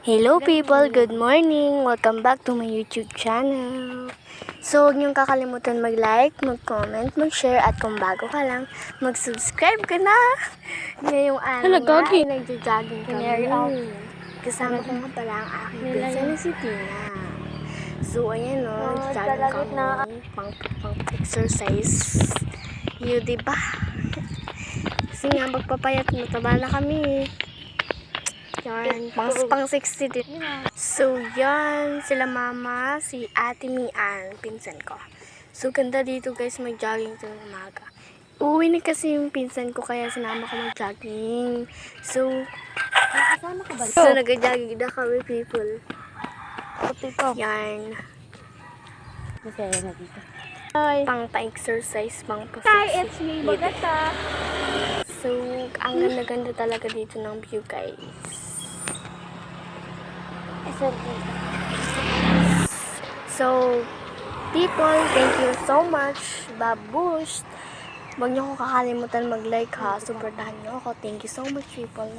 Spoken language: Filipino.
Hello people, good morning! Welcome back to my YouTube channel. So, huwag niyong kakalimutan mag-like, mag-comment, mag-share, at kung bago ka lang, mag-subscribe ka na! Ngayong araw nga ay nagja-jogging kami. Kasama ko nga pala ang aking pinsan na si Tina. So, ayan o, nagja-jogging kami, pang-exercise. Yun, diba? Kasi nga, magpapayat, mataba na kami. Yan, pang 60 din. So, yan, sila mama, si Ate Mian, pinsan ko. So, ganda dito guys, mag-jogging sa umaga. Uwi na kasi yung pinsan ko, kaya sinama ko mag-jogging. So, nag-jogging na kami, people. Yan. Masaya na dito. Pang-exercise, pang-pasiksi. Hi, it's me, Bagata. So, ang ganda-ganda talaga dito ng view, guys. So, people, thank you so much. Babush! Huwag niyo ko kakalimutan mag-like ha. Supportahan niyo ako. Thank you so much, people.